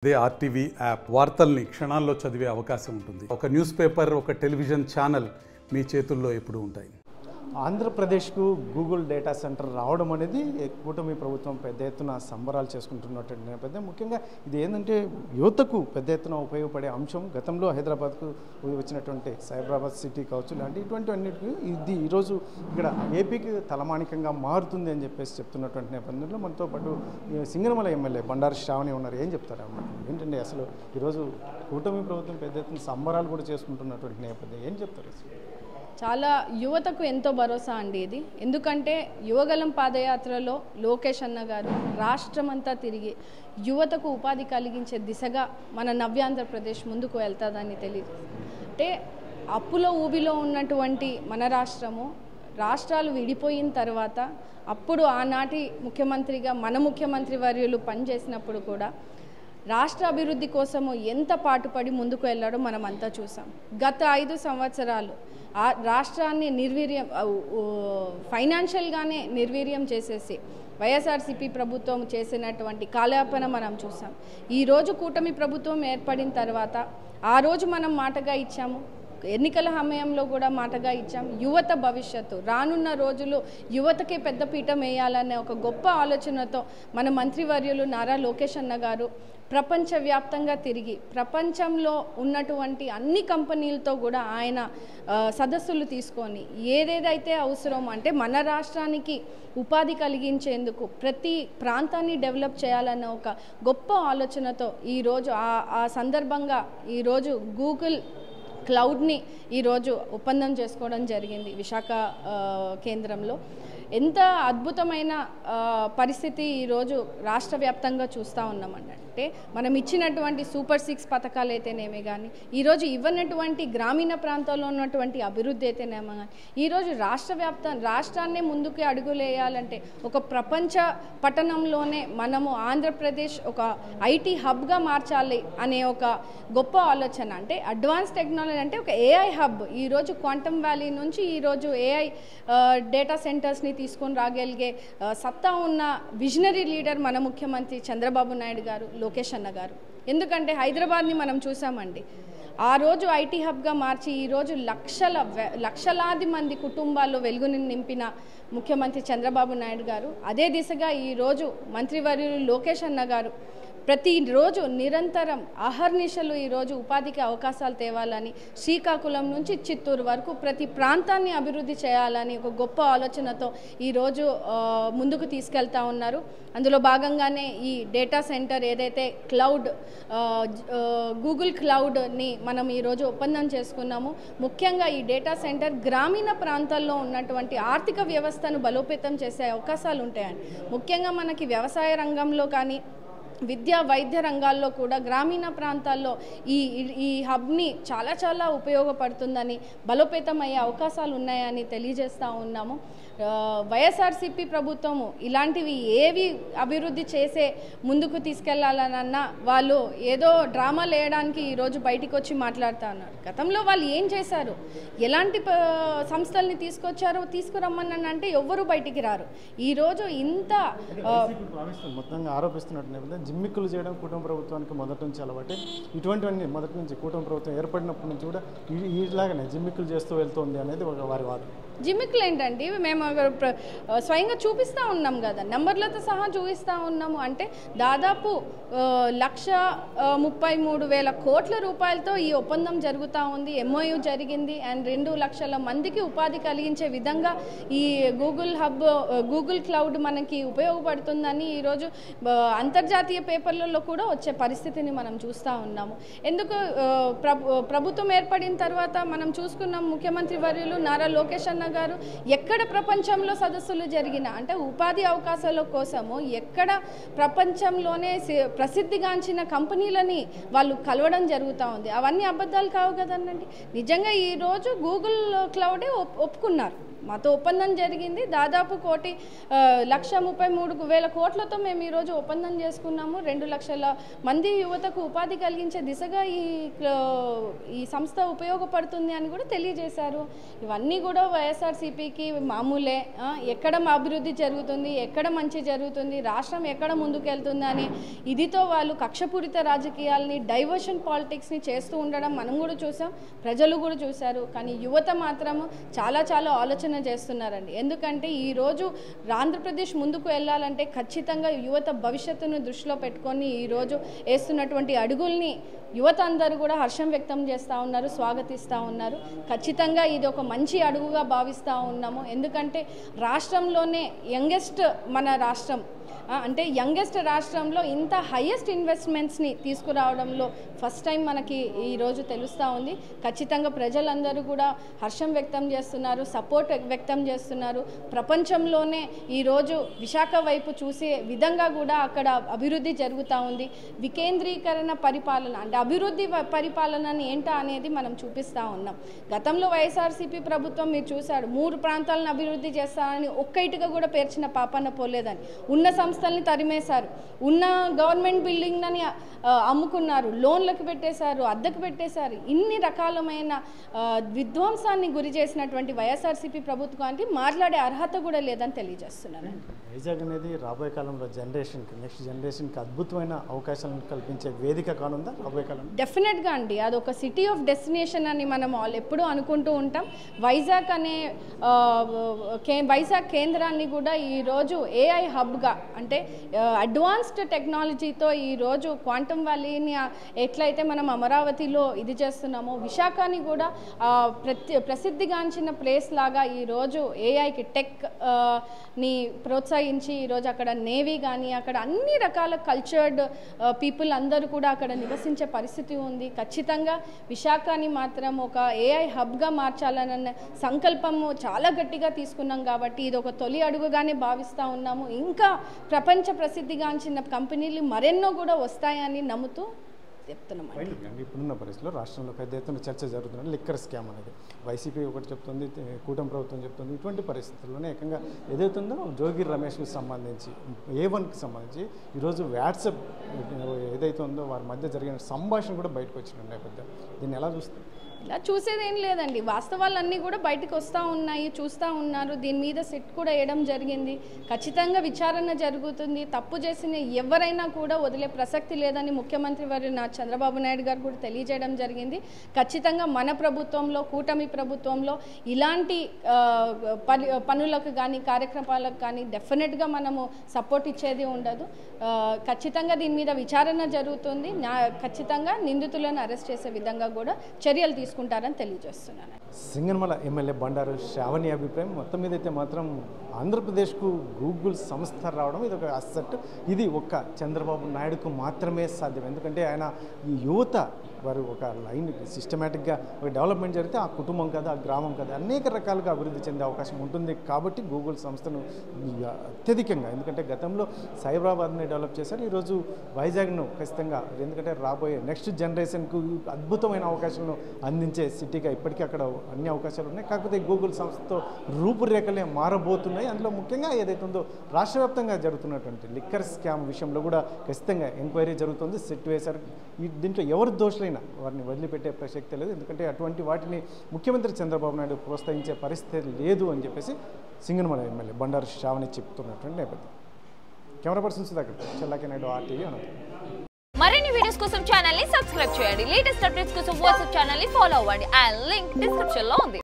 అదే RTV app వార్తల్ని క్షణాల్లో చదివే అవకాశం ఉంటుంది. ఒక న్యూస్ పేపర్, ఒక టెలివిజన్ ఛానల్ మీ చేతుల్లో ఎప్పుడూ ఉంటాయి. ఆంధ్రప్రదేశ్కు గూగుల్ డేటా సెంటర్ రావడం అనేది కూటమి ప్రభుత్వం పెద్ద ఎత్తున సంబరాలు చేసుకుంటున్నటువంటి నేపథ్యం. ముఖ్యంగా ఇది ఏంటంటే యువతకు పెద్ద ఎత్తున ఉపయోగపడే అంశం. గతంలో హైదరాబాద్కు వచ్చినటువంటి సైబరాబాద్ సిటీ కావచ్చు ఇలాంటి ఇటువంటివన్నిటికీ ఇది ఈరోజు ఇక్కడ ఏపీకి తలమానికంగా మారుతుంది అని చెప్పేసి చెప్తున్నటువంటి నేపథ్యంలో మనతో పాటు సింగనమల ఎమ్మెల్యే బండారు శ్రావణి ఉన్నారు. ఏం చెప్తారు అన్నమాట ఏంటంటే అసలు ఈరోజు కూటమి ప్రభుత్వం పెద్ద ఎత్తున సంబరాలు కూడా చేసుకుంటున్నటువంటి నేపథ్యం ఏం చెప్తారు? చాలా యువతకు ఎంతో భరోసా అండి ఇది. ఎందుకంటే యువగలం పాదయాత్రలో లోకేష్ అన్న గారు రాష్ట్రమంతా తిరిగి యువతకు ఉపాధి కలిగించే దిశగా మన నవ్యాంధ్రప్రదేశ్ ముందుకు వెళ్తాదని తెలియదు. అంటే అప్పులో ఊబిలో ఉన్నటువంటి మన రాష్ట్రాలు విడిపోయిన తర్వాత అప్పుడు ఆనాటి ముఖ్యమంత్రిగా మన ముఖ్యమంత్రి వర్యులు పనిచేసినప్పుడు కూడా రాష్ట్ర అభివృద్ధి కోసము ఎంత పాటుపడి ముందుకు వెళ్ళాడో మనం అంతా చూసాం. గత 5 సంవత్సరాలు ఆ రాష్ట్రాన్ని ఫైనాన్షియల్గానే నిర్వీర్యం చేసేసి వైఎస్ఆర్సీపీ ప్రభుత్వం చేసినటువంటి కాలయాపన మనం చూసాం. ఈరోజు కూటమి ప్రభుత్వం ఏర్పడిన తర్వాత ఆ రోజు మనం మాటగా ఇచ్చాము, ఎన్నికల సమయంలో కూడా మాటగా ఇచ్చాం. యువత భవిష్యత్తు రానున్న రోజులు యువతకే పెద్ద పీఠం వేయాలనే ఒక గొప్ప ఆలోచనతో మన మంత్రివర్యులు నారా లోకేష్ అన్న గారు ప్రపంచవ్యాప్తంగా తిరిగి ప్రపంచంలో ఉన్నటువంటి అన్ని కంపెనీలతో కూడా ఆయన సదస్సులు తీసుకొని ఏదేదైతే అవసరం అంటే మన రాష్ట్రానికి ఉపాధి కలిగించేందుకు ప్రతి ప్రాంతాన్ని డెవలప్ చేయాలన్న ఒక గొప్ప ఆలోచనతో ఈరోజు ఆ సందర్భంగా ఈరోజు గూగుల్ క్లౌడ్ని ఈరోజు ఒప్పందం చేసుకోవడం జరిగింది విశాఖ కేంద్రంలో. ఎంత అద్భుతమైన పరిస్థితి ఈరోజు రాష్ట్ర వ్యాప్తంగా చూస్తూ ఉన్నామండి. అంటే మనం ఇచ్చినటువంటి సూపర్ 6 పథకాలు అయితేనేమే కానీ, ఈరోజు ఇవ్వనటువంటి గ్రామీణ ప్రాంతాల్లో ఉన్నటువంటి అభివృద్ధి అయితేనేమో కానీ, ఈరోజు రాష్ట్రాన్నే ముందుకు అడుగులేయాలంటే ఒక ప్రపంచ పట్టణంలోనే మనము ఆంధ్రప్రదేశ్ ఒక ఐటీ హబ్గా మార్చాలి అనే ఒక గొప్ప ఆలోచన. అంటే అడ్వాన్స్ టెక్నాలజీ అంటే ఒక ఏఐ హబ్. ఈరోజు క్వాంటమ్ వ్యాలీ నుంచి ఈరోజు ఏఐ డేటా సెంటర్స్ని తీసుకొని రాగలిగే సత్తా ఉన్న విజనరీ లీడర్ మన ముఖ్యమంత్రి చంద్రబాబు నాయుడు గారు, లోకేష్ అన్న గారు. ఎందుకంటే హైదరాబాద్ని మనం చూసామండి, ఆ రోజు ఐటీ హబ్గా మార్చి ఈరోజు లక్షలాది మంది కుటుంబాల్లో వెలుగుని నింపిన ముఖ్యమంత్రి చంద్రబాబు నాయుడు గారు. అదే దిశగా ఈరోజు మంత్రివర్యులు లోకేష్ అన్న గారు ప్రతిరోజు నిరంతరం అహర్నిశలు ఈరోజు ఉపాధికి అవకాశాలు తేవాలని, శ్రీకాకుళం నుంచి చిత్తూరు వరకు ప్రతి ప్రాంతాన్ని అభివృద్ధి చేయాలని ఒక గొప్ప ఆలోచనతో ఈరోజు ముందుకు తీసుకెళ్తా ఉన్నారు. అందులో భాగంగానే ఈ డేటా సెంటర్ ఏదైతే క్లౌడ్ గూగుల్ క్లౌడ్ని మనం ఈరోజు ఒప్పందం చేసుకున్నాము. ముఖ్యంగా ఈ డేటా సెంటర్ గ్రామీణ ప్రాంతాల్లో ఉన్నటువంటి ఆర్థిక వ్యవస్థను బలోపేతం చేసే అవకాశాలు ఉంటాయని, ముఖ్యంగా మనకి వ్యవసాయ రంగంలో కానీ విద్యా వైద్య రంగాల్లో కూడా గ్రామీణ ప్రాంతాల్లో ఈ హబ్ని చాలా ఉపయోగపడుతుందని, బలోపేతం అయ్యే అవకాశాలు ఉన్నాయని తెలియజేస్తూ ఉన్నాము. వైఎస్ఆర్సీపీ ప్రభుత్వము ఇలాంటివి ఏవి అభివృద్ధి చేసే ముందుకు తీసుకెళ్లాలనన్నా వాళ్ళు ఏదో డ్రామాలు వేయడానికి ఈరోజు బయటికి వచ్చి మాట్లాడుతూ ఉన్నారు. గతంలో వాళ్ళు ఏం చేశారు, ఎలాంటి సంస్థల్ని తీసుకొచ్చారో తీసుకురమ్మని అంటే ఎవ్వరూ బయటికి రారు. ఈరోజు ఇంత మొత్తంగా ఆరోపిస్తున్నట్టు జిమ్మిక్కులు చేయడం కూటమి ప్రభుత్వానికి మొదటి నుంచి అలవాటే. ఇటువంటివన్నీ మొదటి నుంచి కూటమి ప్రభుత్వం ఏర్పడినప్పటి నుంచి కూడా ఇలాగనే జిమ్మిక్కులు చేస్తూ వెళ్తుంది అనేది ఒక వారి వాదన. జిమ్మిక్కులు ఏంటంటే మేము స్వయంగా చూపిస్తూ ఉన్నాం కదా, నెంబర్లతో సహా చూపిస్తూ ఉన్నాము. అంటే దాదాపు 1,33,000 కోట్ల రూపాయలతో ఈ ఒప్పందం జరుగుతూ ఉంది, ఎంఓయూ జరిగింది. అండ్ 2 లక్షల మందికి ఉపాధి కలిగించే విధంగా ఈ గూగుల్ క్లౌడ్ మనకి ఉపయోగపడుతుందని ఈరోజు అంతర్జాతీయ పేపర్లలో కూడా వచ్చే పరిస్థితిని మనం చూస్తూ ఉన్నాము. ఎందుకు ప్రభుత్వం ఏర్పడిన తర్వాత మనం చూసుకున్నాం, ముఖ్యమంత్రి వర్యులు నారా లోకేష్ అన్న గారు ఎక్కడ ప్రపంచంలో సదస్సులు జరిగినా అంటే ఉపాధి అవకాశాల కోసము ఎక్కడ ప్రపంచంలోనే ప్రసిద్ధిగాంచిన కంపెనీలని వాళ్ళు కలవడం జరుగుతూ ఉంది. అవన్నీ అబద్ధాలు కావు కదనండి. నిజంగా ఈరోజు గూగుల్ క్లౌడే ఒప్పుకున్నారు. మాతో ఒప్పందం జరిగింది. దాదాపు 1,33,000 కోట్లతో మేము ఈరోజు ఒప్పందం చేసుకున్నాము. 2 లక్షల మంది యువతకు ఉపాధి కలిగించే దిశగా ఈ సంస్థ ఉపయోగపడుతుంది అని కూడా తెలియజేశారు. ఇవన్నీ కూడా వైఎస్ఆర్సీపీకి మామూలే. ఎక్కడ అభివృద్ధి జరుగుతుంది, ఎక్కడ మంచి జరుగుతుంది, రాష్ట్రం ఎక్కడ ముందుకెళ్తుంది అని ఇదితో వాళ్ళు కక్షపూరిత రాజకీయాల్ని, డైవర్షన్ పాలిటిక్స్ని చేస్తూ ఉండడం మనం కూడా చూసాం, ప్రజలు కూడా చూశారు. కానీ యువత మాత్రము చాలా ఆలోచన చేస్తున్నారండి. ఎందుకంటే ఈరోజు ఆంధ్రప్రదేశ్ ముందుకు వెళ్ళాలంటే ఖచ్చితంగా యువత భవిష్యత్తును దృష్టిలో పెట్టుకొని ఈరోజు వేస్తున్నటువంటి అడుగుల్ని యువత అందరూ కూడా హర్షం వ్యక్తం చేస్తూ ఉన్నారు, స్వాగతిస్తూ ఉన్నారు. ఖచ్చితంగా ఇది ఒక మంచి అడుగుగా భావిస్తూ ఉన్నాము. ఎందుకంటే రాష్ట్రంలోనే యంగెస్ట్ మన రాష్ట్రం, అంటే యంగెస్ట్ రాష్ట్రంలో ఇంత హైయెస్ట్ ఇన్వెస్ట్మెంట్స్ని తీసుకురావడంలో ఫస్ట్ టైం మనకి ఈరోజు తెలుస్తూ ఉంది. ఖచ్చితంగా ప్రజలందరూ కూడా హర్షం వ్యక్తం చేస్తున్నారు, సపోర్ట్ వ్యక్తం చేస్తున్నారు. ప్రపంచంలోనే ఈరోజు విశాఖ వైపు చూసే విధంగా కూడా అక్కడ అభివృద్ధి జరుగుతూ ఉంది. వికేంద్రీకరణ పరిపాలన అంటే అభివృద్ధి పరిపాలనని ఏంటా అనేది మనం చూపిస్తూ ఉన్నాం. గతంలో వైఎస్ఆర్సీపీ ప్రభుత్వం మీరు చూశాడు, 3 ప్రాంతాలను అభివృద్ధి చేస్తానని ఒక్క ఇటుక కూడా పేర్చిన పాపన్న పోలేదని, ఉన్న సంస్థల్ని తరిమేశారు, ఉన్న గవర్నమెంట్ బిల్డింగ్లని అమ్ముకున్నారు, లోన్లకు పెట్టేశారు, అద్దెకు పెట్టేశారు. ఇన్ని రకాలమైన విధ్వంసాన్ని గురి చేసినటువంటి వైఎస్ఆర్సీపీ ప్రభుత్వానికి మాట్లాడే అర్హత కూడా లేదని తెలియజేస్తున్నాను. వైజాగ్ అనేది రాబోయే కాలంలో నెక్స్ట్ జనరేషన్కి అద్భుతమైన అవకాశాలను కల్పించే వేదిక కానుందా రాబోయే కాలం? డెఫినెట్గా అండి. అదొక సిటీ ఆఫ్ డెస్టినేషన్ అని మనం ఎప్పుడూ అనుకుంటూ ఉంటాం. వైజాగ్ అనే వైజాగ్ కేంద్రాన్ని కూడా ఈరోజు ఏఐ హబ్గా, అంటే అడ్వాన్స్డ్ టెక్నాలజీతో ఈరోజు క్వాంటమ్ వ్యాలీని ఎట్లయితే మనం అమరావతిలో ఇది చేస్తున్నామో, విశాఖని కూడా ప్రసిద్ధిగాంచిన ప్లేస్ లాగా ఈరోజు ఏఐకి టెక్ని ప్రోత్సహించి ఈరోజు అక్కడ నేవీ కానీ అక్కడ అన్ని రకాల కల్చర్డ్ పీపుల్ అందరూ కూడా అక్కడ నివసించే పరిస్థితి ఉంది. ఖచ్చితంగా విశాఖని మాత్రం ఒక ఏఐ హబ్గా మార్చాలన్న సంకల్పము చాలా గట్టిగా తీసుకున్నాం కాబట్టి ఇది ఒక తొలి అడుగుగానే భావిస్తూ ఉన్నాము. ఇంకా ప్రపంచ ప్రసిద్ధిగాంచిన కంపెనీలు మరెన్నో కూడా వస్తాయని నమ్ముతూ చెప్తున్నాం. ఇప్పుడున్న పరిస్థితుల్లో రాష్ట్రంలో పెద్ద ఎత్తున చర్చ జరుగుతున్న లిక్కర్ స్కామ్ అనేది వైసీపీ ఒకటి చెప్తుంది, కూటమి ప్రభుత్వం చెప్తుంది. ఇటువంటి పరిస్థితుల్లోనే ఏకంగా ఏదైతుందో జోగి రమేష్కి సంబంధించి A1కి సంబంధించి ఈరోజు వాట్సాప్ ఏదైతే ఉందో వారి మధ్య జరిగిన సంభాషణ కూడా బయటకు వచ్చిన నేపథ్యం దీన్ని ఎలా చూస్తారు? ఇలా చూసేదేం లేదండి, వాస్తవాలన్నీ కూడా బయటకు వస్తూ ఉన్నాయి, చూస్తూ ఉన్నారు. దీని మీద సెట్ కూడా వేయడం జరిగింది. ఖచ్చితంగా విచారణ జరుగుతుంది. తప్పు చేసిన ఎవరైనా కూడా వదిలే ప్రసక్తి లేదని ముఖ్యమంత్రి వారు చంద్రబాబు నాయుడు గారు కూడా తెలియజేయడం జరిగింది. ఖచ్చితంగా మన ప్రభుత్వంలో, కూటమి ప్రభుత్వంలో ఇలాంటి పనులకు కానీ కార్యక్రమాలకు కానీ డెఫినెట్గా మనము సపోర్ట్ ఇచ్చేది ఉండదు. ఖచ్చితంగా దీని మీద విచారణ జరుగుతుంది. ఖచ్చితంగా నిందితులను అరెస్ట్ చేసే విధంగా కూడా చర్యలు తీసుకుంటారని తెలియజేస్తున్నాను. సింగనమల ఎమ్మెల్యే బండారు శ్రావణి అభిప్రాయం మొత్తం మీద అయితే మాత్రం ఆంధ్రప్రదేశ్కు గూగుల్ సంస్థ రావడం ఇది ఒక అసెట్. ఇది ఒక్క చంద్రబాబు నాయుడుకు మాత్రమే సాధ్యం. ఎందుకంటే ఆయన ఈ యువత వారు ఒక లైన్ సిస్టమేటిక్గా ఒక డెవలప్మెంట్ జరిగితే ఆ కుటుంబం కదా, ఆ గ్రామం కదా అనేక రకాలుగా అభివృద్ధి చెందే అవకాశం ఉంటుంది. కాబట్టి గూగుల్ సంస్థను అత్యధికంగా, ఎందుకంటే గతంలో సైబరాబాద్ని డెవలప్ చేశారు, ఈరోజు వైజాగ్ను ఖచ్చితంగా, ఎందుకంటే రాబోయే నెక్స్ట్ జనరేషన్కు అద్భుతమైన అవకాశాలను అందించే సిటీగా ఇప్పటికీ అక్కడ అన్ని అవకాశాలు ఉన్నాయి. కాకపోతే గూగుల్ సంస్థతో రూపురేఖలే మారబోతున్నాయి. అందులో ముఖ్యంగా ఏదైతే ఉందో రాష్ట్ర వ్యాప్తంగా జరుగుతున్నటువంటి లిక్కర్ స్కామ్ విషయంలో కూడా ఖచ్చితంగా ఎంక్వైరీ జరుగుతుంది, సెట్ వేశారు. దీంట్లో ఎవరు దోషులైనా వారిని వదిలిపెట్టే ప్రసక్తే లేదు. ఎందుకంటే అటువంటి వాటిని ముఖ్యమంత్రి చంద్రబాబు నాయుడు ప్రోత్సహించే పరిస్థితి లేదు అని చెప్పేసి సింగనమల ఎమ్మెల్యే బండారు శ్రావణి చెప్తున్నటువంటి నేపథ్యం. Camera person Sudhakar, Chellaki Naidu, RTV Anantapuram. మరిన్ని వీడియోస్ కోసం ఛానల్ ని సబ్స్క్రైబ్ చేయండి. లేటెస్ట్ అప్డేట్స్ కోసం వాట్సాప్ ఛానల్ ని ఫాలో అవ్వండి. ఆ లింక్ డిస్క్రిప్షన్ లో ఉంది.